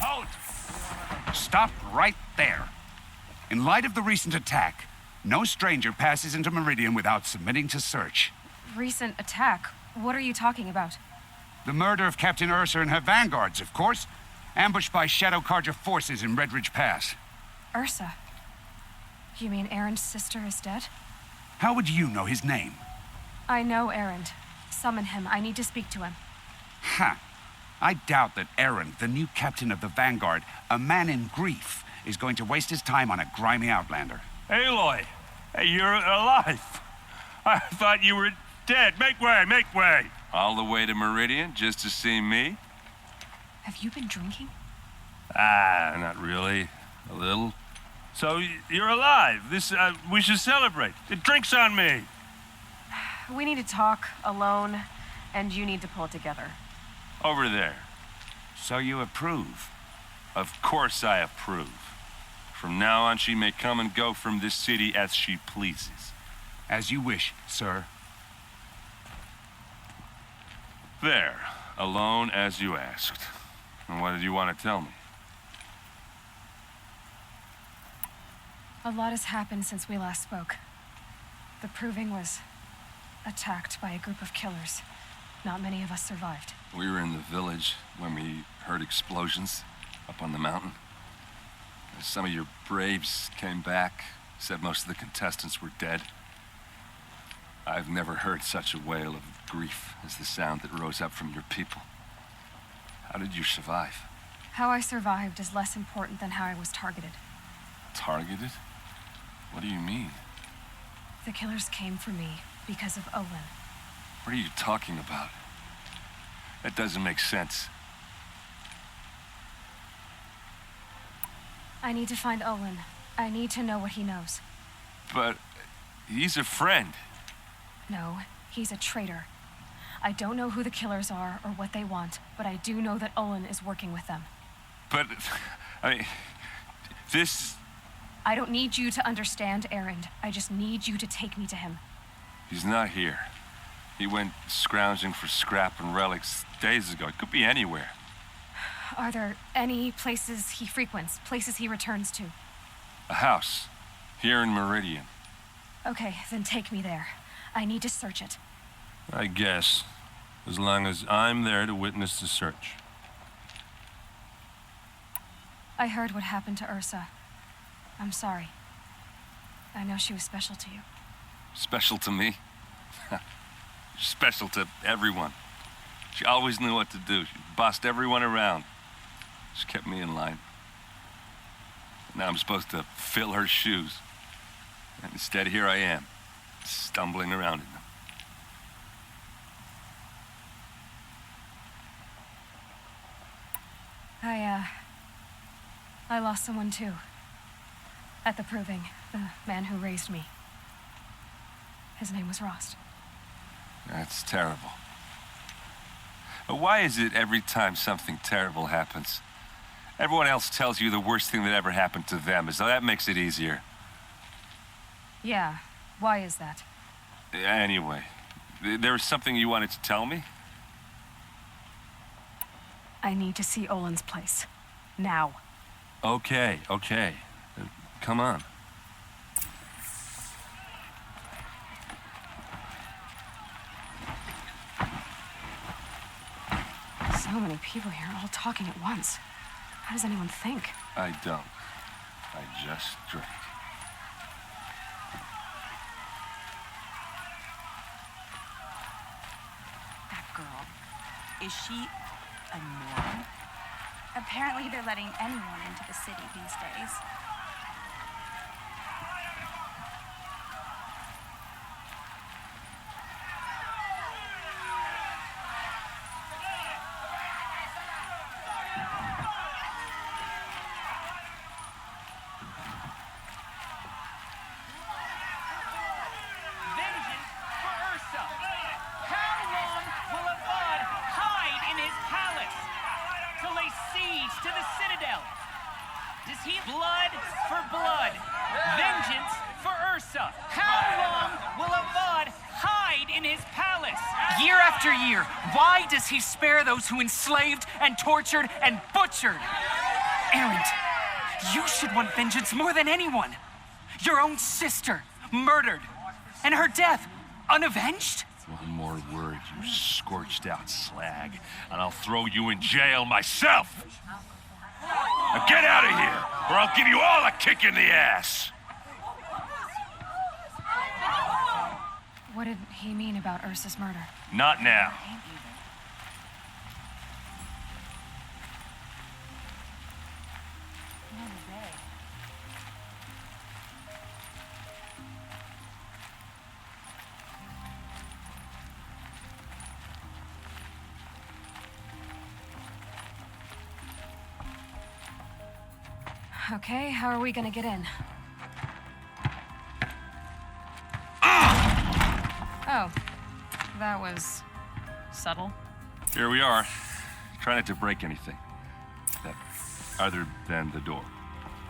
Halt! Stop right there. In light of the recent attack, no stranger passes into Meridian without submitting to search. Recent attack? What are you talking about? The murder of Captain Ursa and her vanguards, of course. Ambushed by Shadow Carja forces in Redridge Pass. Ursa? You mean Erend's sister is dead? How would you know his name? I know Erend. Summon him. I need to speak to him. Ha! I doubt that Erend, the new captain of the Vanguard, a man in grief, is going to waste his time on a grimy outlander. Aloy! Hey, you're alive! I thought you were dead. Make way, make way! All the way to Meridian just to see me? Have you been drinking? Ah, not really. A little. So, you're alive. We should celebrate. The drink's on me. We need to talk, alone, and you need to pull it together. Over there. So you approve? Of course I approve. From now on, she may come and go from this city as she pleases. As you wish, sir. There. Alone as you asked. And what did you want to tell me? A lot has happened since we last spoke. The Proving was attacked by a group of killers. Not many of us survived. We were in the village when we heard explosions up on the mountain. Some of your braves came back, said most of the contestants were dead. I've never heard such a wail of grief as the sound that rose up from your people. How did you survive? How I survived is less important than how I was targeted. Targeted? What do you mean? The killers came for me because of Olin. What are you talking about? That doesn't make sense. I need to find Olin. I need to know what he knows. But he's a friend. No, he's a traitor. I don't know who the killers are or what they want, but I do know that Olin is working with them. But, I mean, this... I don't need you to understand Erend. I just need you to take me to him. He's not here. He went scrounging for scrap and relics days ago. It could be anywhere. Are there any places he frequents, places he returns to? A house. Here in Meridian. Okay, then take me there. I need to search it. I guess. As long as I'm there to witness the search. I heard what happened to Ursa. I'm sorry. I know she was special to you. Special to me? Special to everyone. She always knew what to do. She bossed everyone around. She kept me in line. Now I'm supposed to fill her shoes. And instead, here I am, stumbling around in them. I lost someone too. At the Proving, the man who raised me. His name was Rost. That's terrible. But why is it every time something terrible happens, everyone else tells you the worst thing that ever happened to them, as though that makes it easier? Yeah, why is that? Anyway, there was something you wanted to tell me? I need to see Olin's place. Now. Okay. Come on. So many people here, all talking at once. How does anyone think? I don't. I just drink. That girl, is she a norm? Apparently they're letting anyone into the city these days. Vengeance for Ursa! How long will Avad hide in his palace to lay siege to the Citadel? Does he blood for blood? Vengeance for Ursa! How long will Avad hide in his palace? Year after year, why does he spare those who enslaved and tortured and butchered? Erend, you should want vengeance more than anyone. Your own sister, murdered, and her death, unavenged? One more word, you scorched out slag, and I'll throw you in jail myself! Now get out of here, or I'll give you all a kick in the ass! What did he mean about Ursa's murder? Not now. Okay, how are we gonna get in? Oh, that was subtle. Here we are. Try not to break anything. That, other than the door.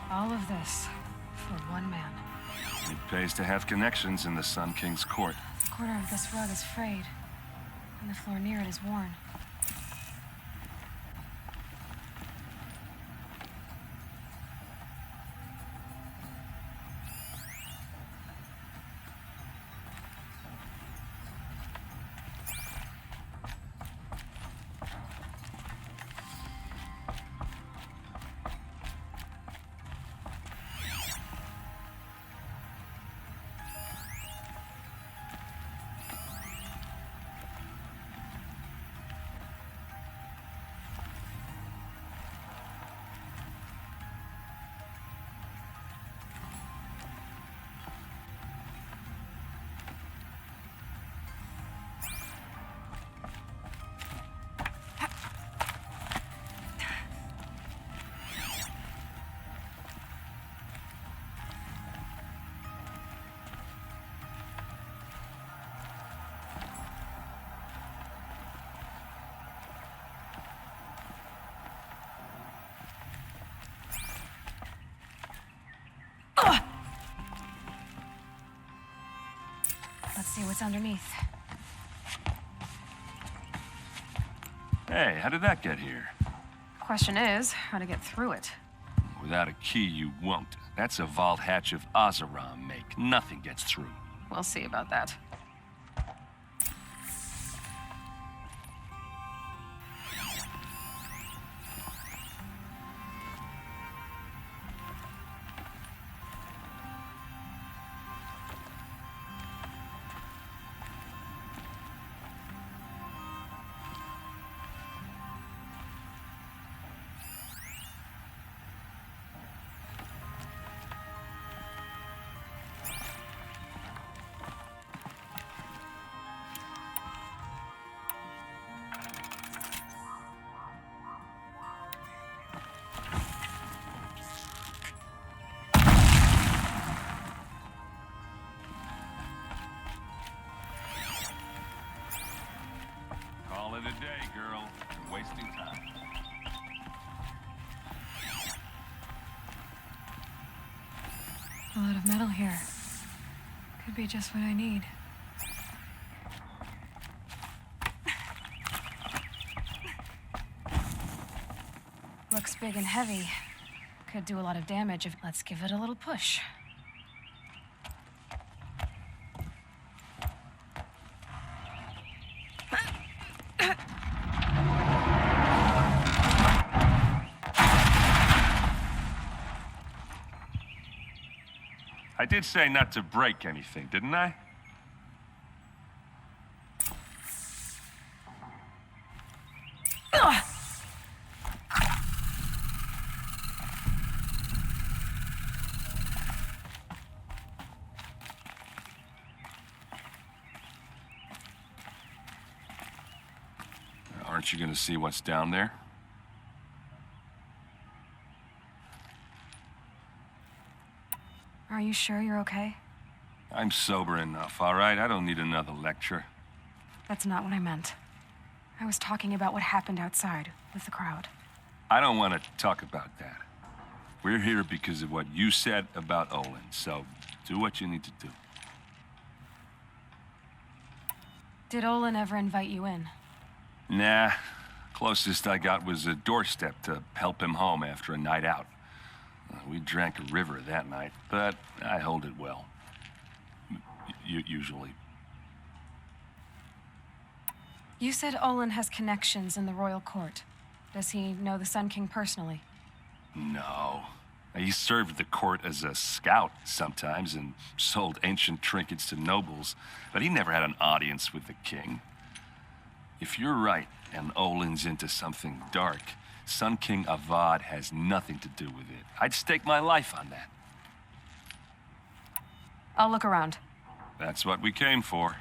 All of this for one man. It pays to have connections in the Sun King's court. A corner of this rug is frayed, and the floor near it is worn. Let's see what's underneath. Hey, how did that get here? Question is, how to get through it. Without a key, you won't. That's a vault hatch of Oseram make. Nothing gets through. We'll see about that. Call it a day, girl. You're wasting time. A lot of metal here. Could be just what I need. Looks big and heavy. Could do a lot of damage if... Let's give it a little push. I did say not to break anything, didn't I? Aren't you gonna see what's down there? Are you sure you're okay? I'm sober enough, all right? I don't need another lecture. That's not what I meant. I was talking about what happened outside with the crowd. I don't want to talk about that. We're here because of what you said about Olin, so do what you need to do. Did Olin ever invite you in? Nah, Closest I got was a doorstep to help him home after a night out. We drank a river that night, but I hold it well. Usually. You said Olin has connections in the royal court. Does he know the Sun King personally? No. He served the court as a scout sometimes and sold ancient trinkets to nobles, but he never had an audience with the king. If you're right, and Olin's into something dark, Sun King Avad has nothing to do with it. I'd stake my life on that. I'll look around. That's what we came for.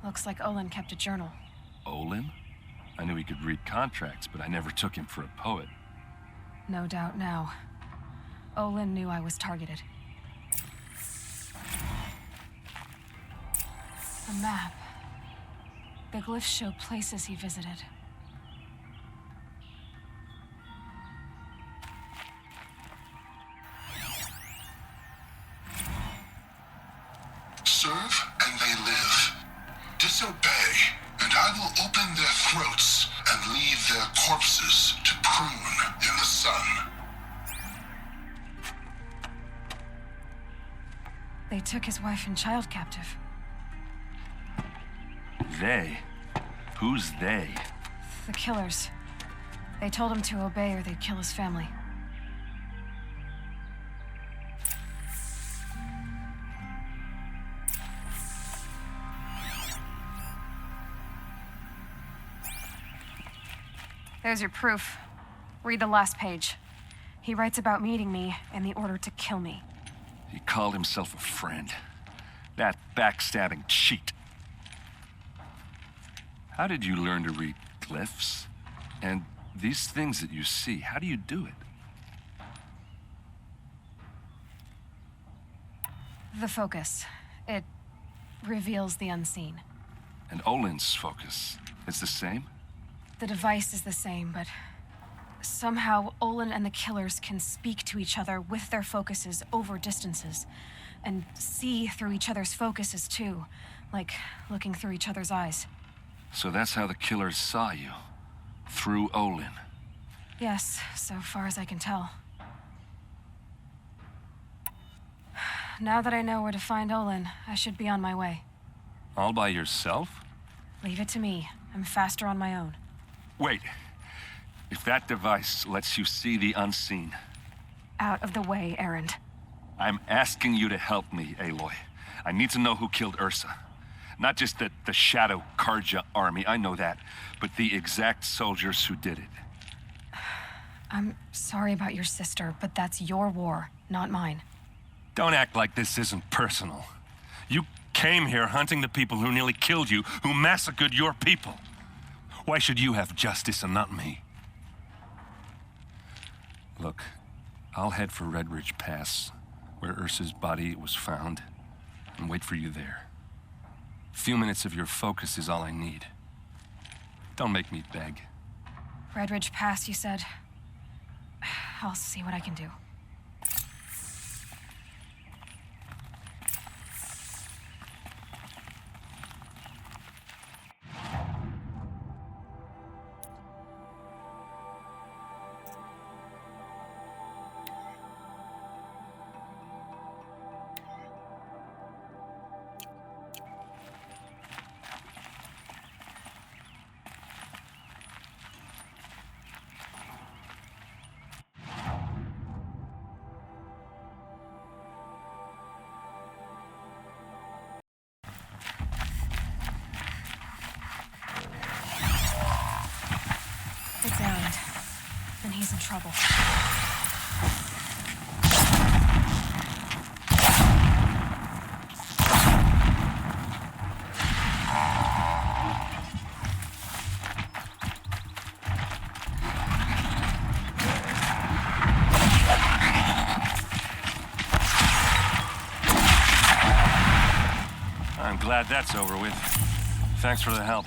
Looks like Olin kept a journal. Olin? I knew he could read contracts, but I never took him for a poet. No doubt now. Olin knew I was targeted. A map. The glyphs show places he visited. Serve and they live. Disobey, and I will open their throats and leave their corpses to prune in the sun. They took his wife and child captive. They? Who's they? The killers. They told him to obey or they'd kill his family. There's your proof. Read the last page. He writes about meeting me and the order to kill me. He called himself a friend. That backstabbing cheat. How did you learn to read glyphs? And these things that you see, how do you do it? The focus. It reveals the unseen. And Olin's focus, it's the same? The device is the same, but somehow Olin and the killers can speak to each other with their focuses over distances, and see through each other's focuses too, like looking through each other's eyes. So that's how the killers saw you? Through Olin? Yes, so far as I can tell. Now that I know where to find Olin, I should be on my way. All by yourself? Leave it to me. I'm faster on my own. Wait. If that device lets you see the unseen... Out of the way, Erend. I'm asking you to help me, Aloy. I need to know who killed Ursa. Not just the Shadow Karja army, I know that, but the exact soldiers who did it. I'm sorry about your sister, but that's your war, not mine. Don't act like this isn't personal. You came here hunting the people who nearly killed you, who massacred your people. Why should you have justice and not me? Look, I'll head for Red Ridge Pass, where Ursa's body was found, and wait for you there. A few minutes of your focus is all I need. Don't make me beg. Red Ridge Pass, you said? I'll see what I can do. It's Erend. Then he's in trouble. I'm glad that's over with. Thanks for the help.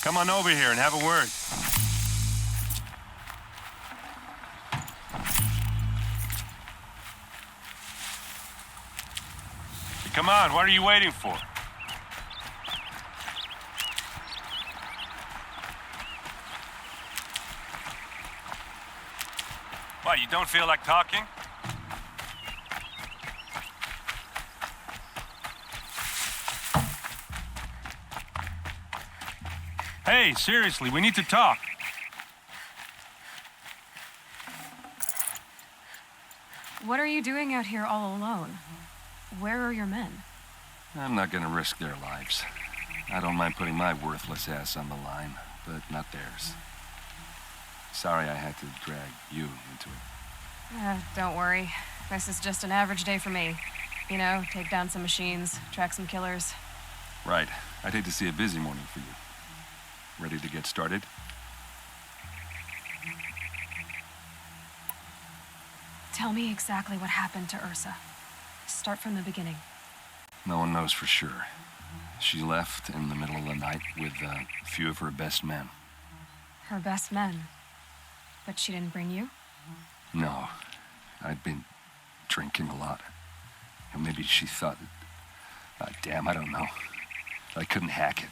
Come on over here and have a word. Come on, what are you waiting for? What, you don't feel like talking? Hey, seriously, we need to talk. What are you doing out here all alone? Where are your men? I'm not gonna risk their lives. I don't mind putting my worthless ass on the line, but not theirs. Sorry I had to drag you into it. Don't worry. This is just an average day for me. You know, take down some machines, track some killers. Right. I'd hate to see a busy morning for you. Ready to get started? Tell me exactly what happened to Ursa. Start from the beginning. No one knows for sure. She left in the middle of the night with a few of her best men. Her best men? But she didn't bring you? No. I'd been drinking a lot. And maybe she thought... damn, I don't know. I couldn't hack it.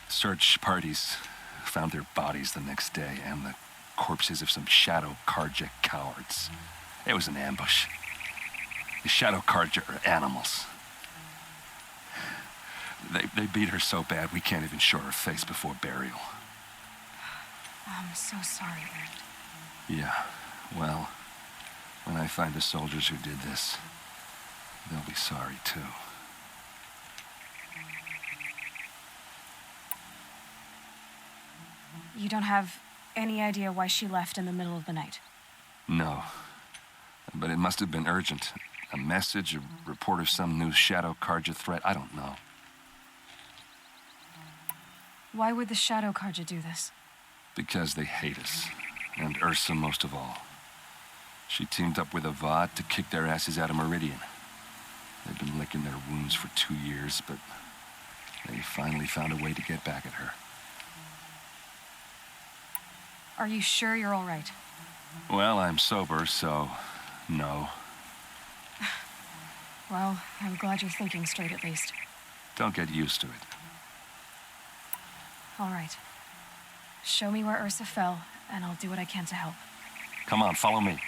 Search parties found their bodies the next day and the corpses of some Shadow Carja cowards. It was an ambush. The Shadow Carja are animals. They beat her so bad we can't even show her face before burial. I'm so sorry, Erd. Yeah, well, when I find the soldiers who did this, they'll be sorry too. You don't have any idea why she left in the middle of the night? No, but it must have been urgent. A message, a report of some new Shadow Carja threat, I don't know. Why would the Shadow Carja do this? Because they hate us, and Ursa most of all. She teamed up with Avad to kick their asses out of Meridian. They've been licking their wounds for 2 years, but they finally found a way to get back at her. Are you sure you're all right? Well, I'm sober, so no. Well, I'm glad you're thinking straight at least. Don't get used to it. All right. Show me where Ursa fell, and I'll do what I can to help. Come on, follow me.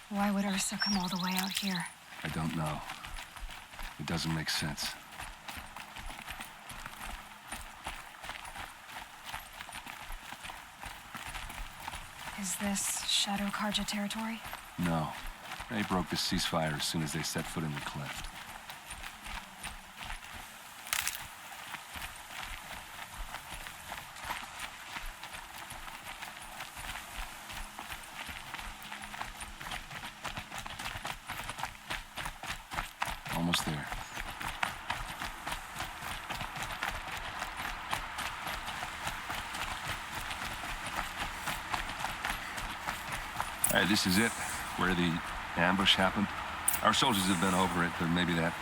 Why would Ursa come all the way out here? I don't know. It doesn't make sense. Is this Shadow Carja territory? No. They broke the ceasefire as soon as they set foot in the cleft. Almost there. All right, this is it, where the ambush happened. Our soldiers have been over it, but maybe that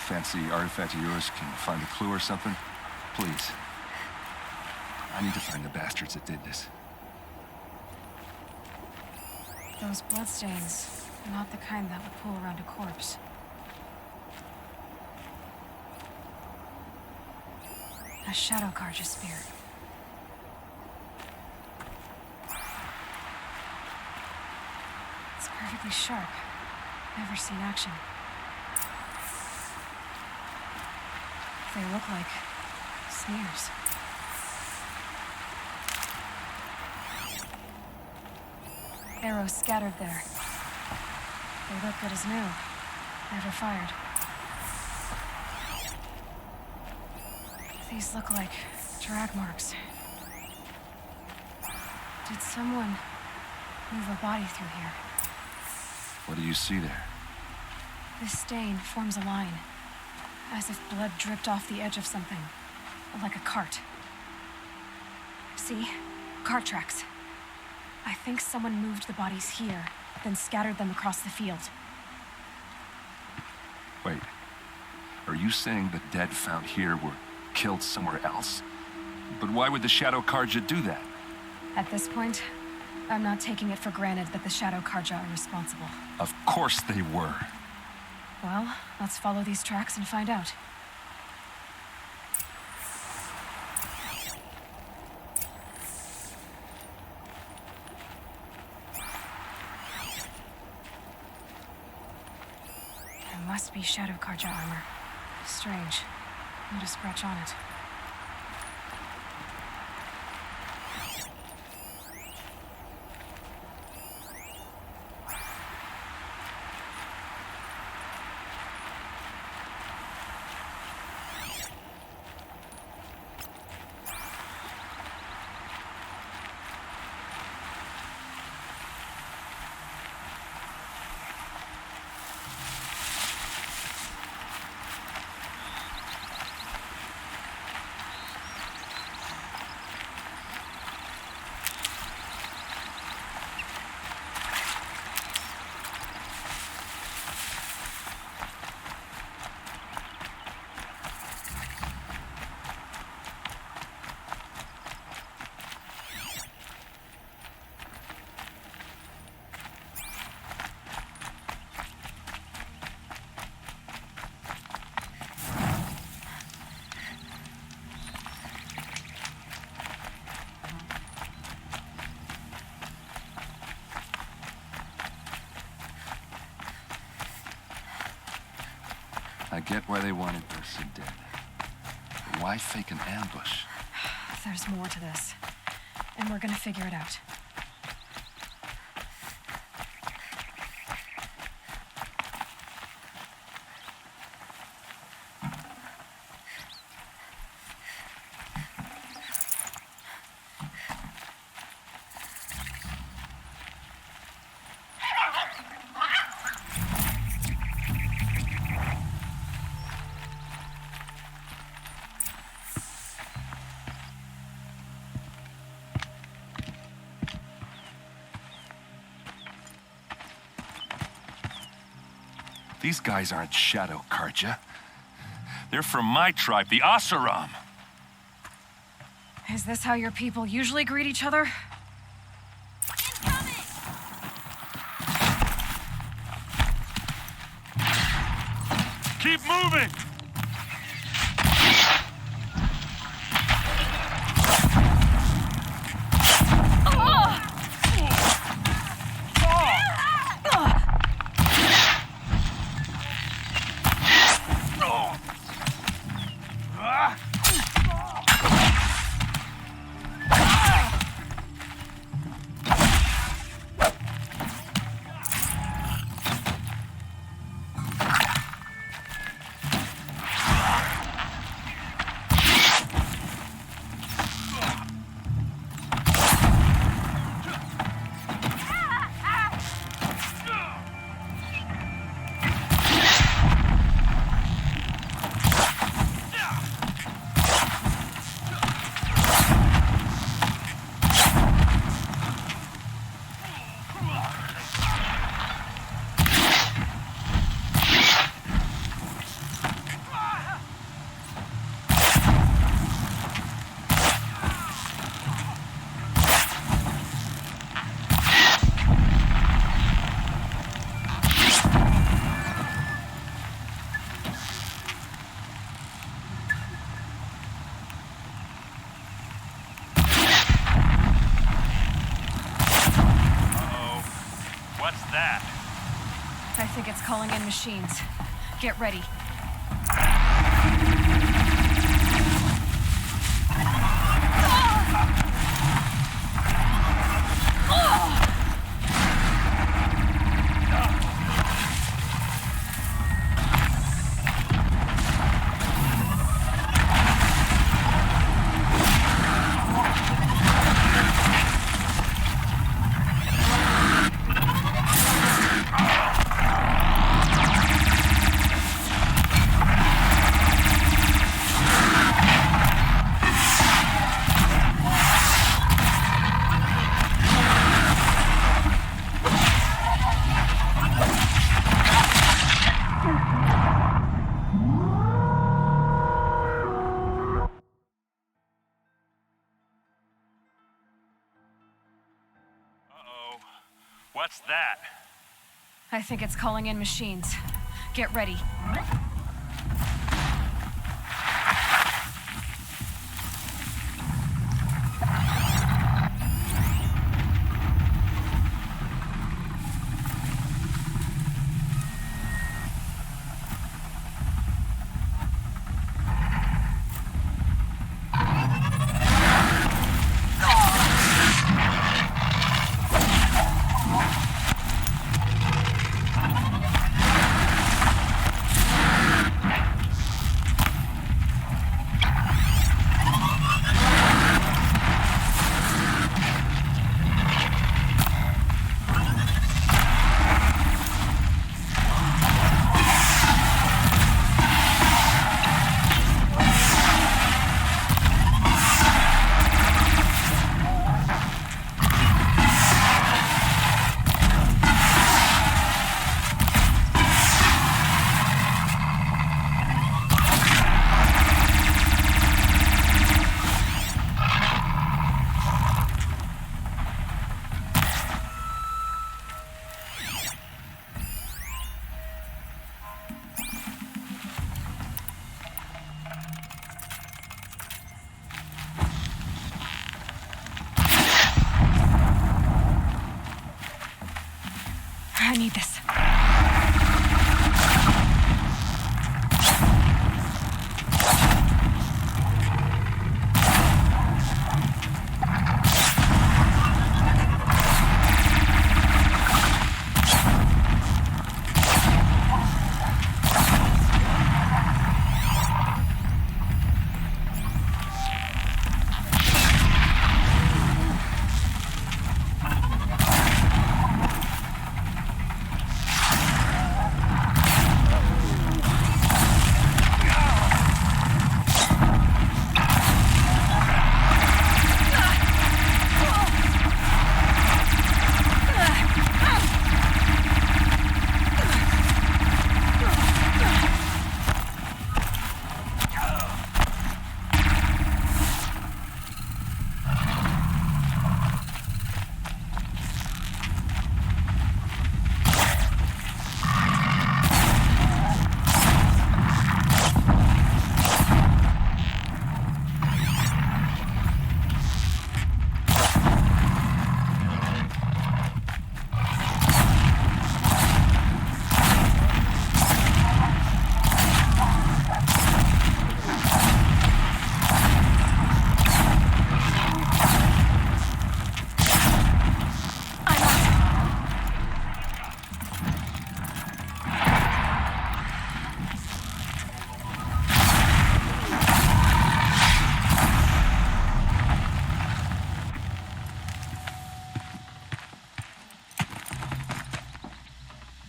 fancy artifact of yours can find a clue or something. Please. I need to find the bastards that did this. Those bloodstains, not the kind that would pool around a corpse. A Shadow Carja spear. It's perfectly sharp. Never seen action. They look like smears. Arrows scattered there. They look good as new. Never fired. These look like drag marks. Did someone move a body through here? What do you see there? This stain forms a line, as if blood dripped off the edge of something, like a cart. See? Cart tracks. I think someone moved the bodies here, then scattered them across the field. Wait. Are you saying the dead found here were killed somewhere else? But why would the Shadow Carja do that? At this point, I'm not taking it for granted that the Shadow Carja are responsible. Of course they were. Well, let's follow these tracks and find out. There must be Shadow Carja armor. Strange. Not a scratch on it. I get why they wanted Ursa dead. But why fake an ambush? There's more to this, and we're gonna figure it out. These guys aren't Shadow Carja. They're from my tribe, the Oseram. Is this how your people usually greet each other? Keep moving! What's that? I think it's calling in machines. Get ready. What's that? I think it's calling in machines. Get ready. I need this.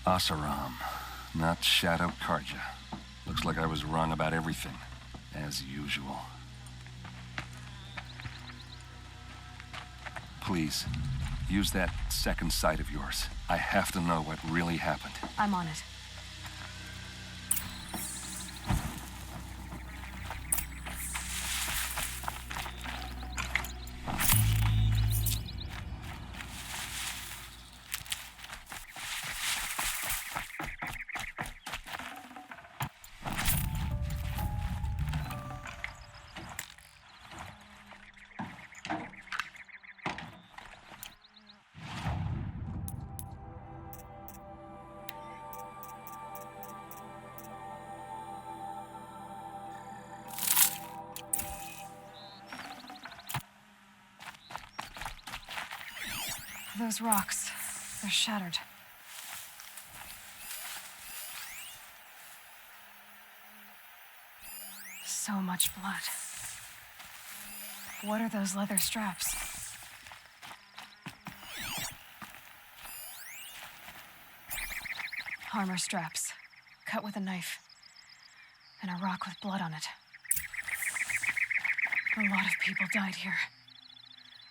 Asaram, not Shadow Karja. Looks like I was wrong about everything, as usual. Please, use that second sight of yours. I have to know what really happened. I'm on it. Those rocks, they're shattered. So much blood. What are those leather straps? Armor straps, cut with a knife, and a rock with blood on it. A lot of people died here.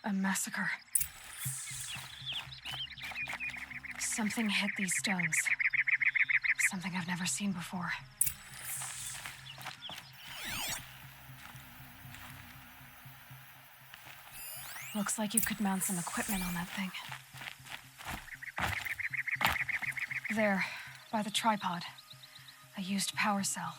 A massacre. Something hit these stones. Something I've never seen before. Looks like you could mount some equipment on that thing. There, by the tripod. A used power cell.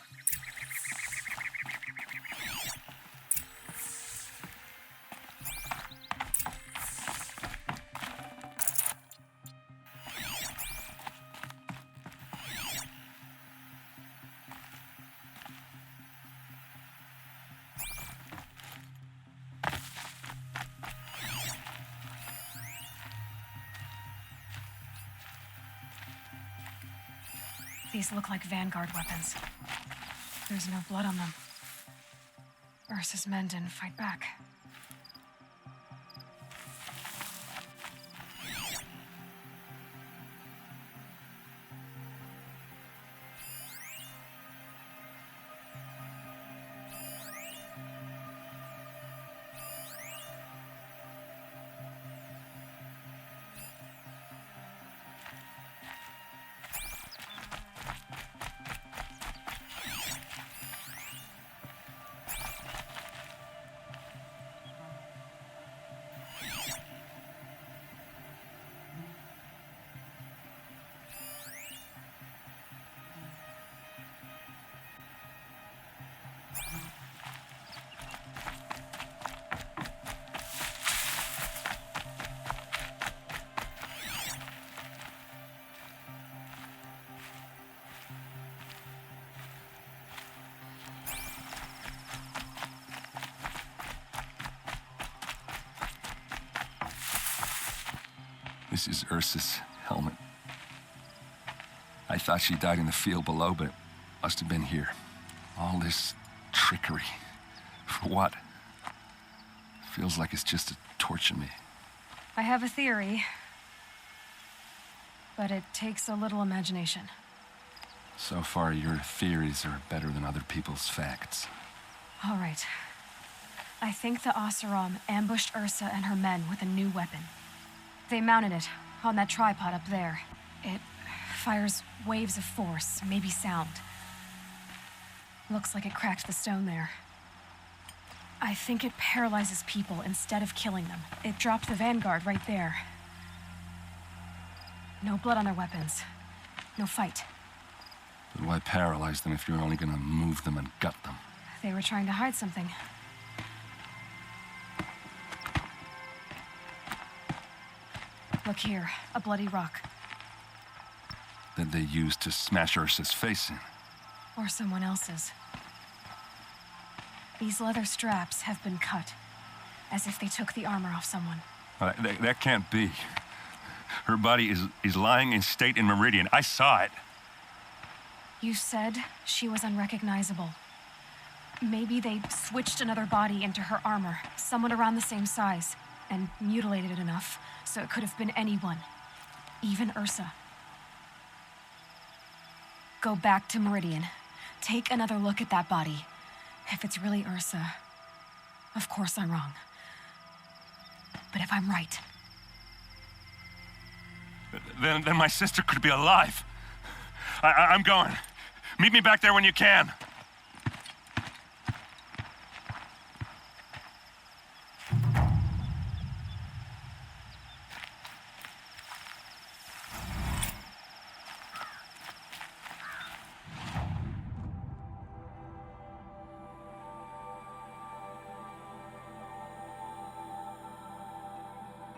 These look like Vanguard weapons. There's no blood on them. Ursa's men didn't fight back. This is Ursa's helmet. I thought she died in the field below, but it must have been here. All this trickery. For what? Feels like it's just to torture me. I have a theory, but it takes a little imagination. So far, your theories are better than other people's facts. All right. I think the Oseram ambushed Ursa and her men with a new weapon. They mounted it on that tripod up there. It fires waves of force, maybe sound. Looks like it cracked the stone there. I think it paralyzes people instead of killing them. It dropped the Vanguard right there. No blood on their weapons. No fight. But why paralyze them if you're only gonna move them and gut them? They were trying to hide something. Look here, a bloody rock. That they used to smash Ursa's face in. Or someone else's. These leather straps have been cut, as if they took the armor off someone. That can't be. Her body is lying in state in Meridian. I saw it. You said she was unrecognizable. Maybe they switched another body into her armor, someone around the same size, and mutilated it enough so it could have been anyone, even Ursa. Go back to Meridian. Take another look at that body. If it's really Ursa, of course I'm wrong. But if I'm right... Then my sister could be alive. I'm going. Meet me back there when you can.